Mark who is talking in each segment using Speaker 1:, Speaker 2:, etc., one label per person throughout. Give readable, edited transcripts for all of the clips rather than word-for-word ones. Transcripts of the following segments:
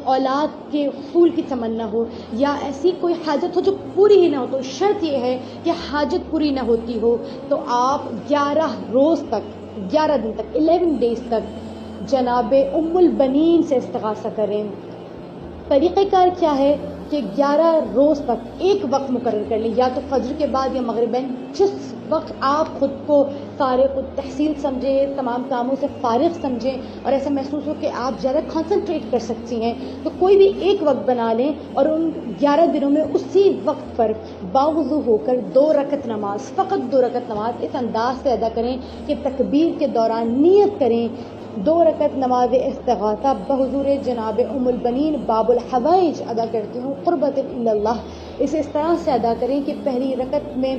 Speaker 1: اولاد کے حصول کی تمنا ہو یا ایسی کوئی حاجت ہو جو پوری ہی نہ ہو، تو شرط یہ ہے کہ حاجت پوری نہ ہوتی ہو تو آپ 11 روز تک، 11 دن تک، 11 ڈیز تک جناب ام البنین سے استغاثہ کریں۔ طریقہ کار کیا ہے کہ 11 روز تک ایک وقت مقرر کر لیں، یا تو فجر کے بعد یا مغربین، جس وقت آپ خود کو فارغ التحصیل سمجھیں، تمام کاموں سے فارغ سمجھیں اور ایسا محسوس ہو کہ آپ زیادہ کنسنٹریٹ کر سکتی ہیں، تو کوئی بھی ایک وقت بنا لیں اور ان 11 دنوں میں اسی وقت پر باوضو ہو کر 2 رکعت نماز، فقط 2 رکعت نماز اس انداز سے ادا کریں کہ تکبیر کے دوران نیت کریں 2 رکعت نماز استغاثہ بحضور جناب ام البنین باب الحوائج ادا کرتی ہوں قربت اللہ۔ اسے اس طرح سے ادا کریں کہ پہلی رکعت میں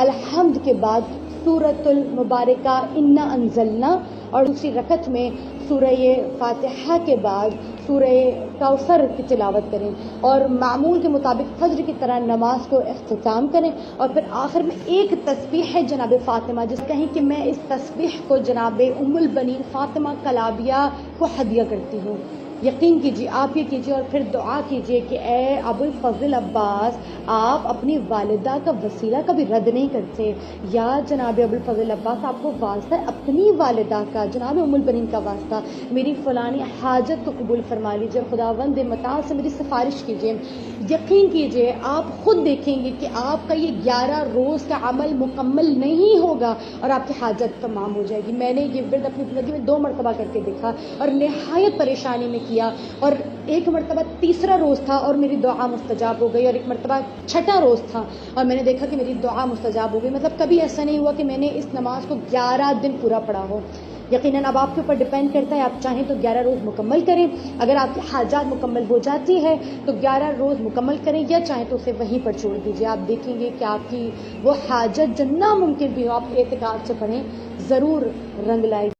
Speaker 1: الحمد کے بعد سورۃ المبارکہ انا انزلنا، اور دوسری رکعت میں سورہ فاتحہ کے بعد سورہ کوثر کی تلاوت کریں، اور معمول کے مطابق فجر کی طرح نماز کو اختتام کریں، اور پھر آخر میں ایک تسبیح ہے جناب فاطمہ، جس کہیں کہ میں اس تسبیح کو جناب ام البنین فاطمہ کلابیہ کو ہدیہ کرتی ہوں۔ یقین کیجیے، آپ یہ کیجیے اور پھر دعا کیجیے کہ اے ابو الفضل عباس، آپ اپنی والدہ کا وسیلہ کبھی رد نہیں کرتے، یا جناب ابو الفضل عباس آپ کو واسطہ اپنی والدہ کا، جناب ام البنین کا واسطہ، میری فلانی حاجت کو قبول فرما لیجیے، خداوند متعال سے میری سفارش کیجیے۔ یقین کیجیے، آپ خود دیکھیں گے کہ آپ کا یہ 11 روز کا عمل مکمل نہیں ہوگا اور آپ کی حاجت تمام ہو جائے گی۔ میں نے یہ ورد اپنی زندگی میں 2 مرتبہ کر کے دیکھا اور نہایت پریشانی میں کیا، اور ایک مرتبہ تیسرا روز تھا اور میری دعا مستجاب ہو گئی، اور ایک مرتبہ چھٹا روز تھا اور میں نے دیکھا کہ میری دعا مستجاب ہو گئی۔ مطلب کبھی ایسا نہیں ہوا کہ میں نے اس نماز کو 11 دن پورا پڑھا ہو۔ یقیناً اب آپ کے اوپر ڈیپینڈ کرتا ہے، آپ چاہیں تو 11 روز مکمل کریں، اگر آپ کی حاجات مکمل ہو جاتی ہے تو 11 روز مکمل کریں، یا چاہیں تو اسے وہیں پر چھوڑ دیجیے۔ آپ دیکھیں گے کہ آپ کی وہ حاجت جو ناممکن بھی ہو، آپ اعتقاد سے پڑھیں، ضرور رنگ لائے گی۔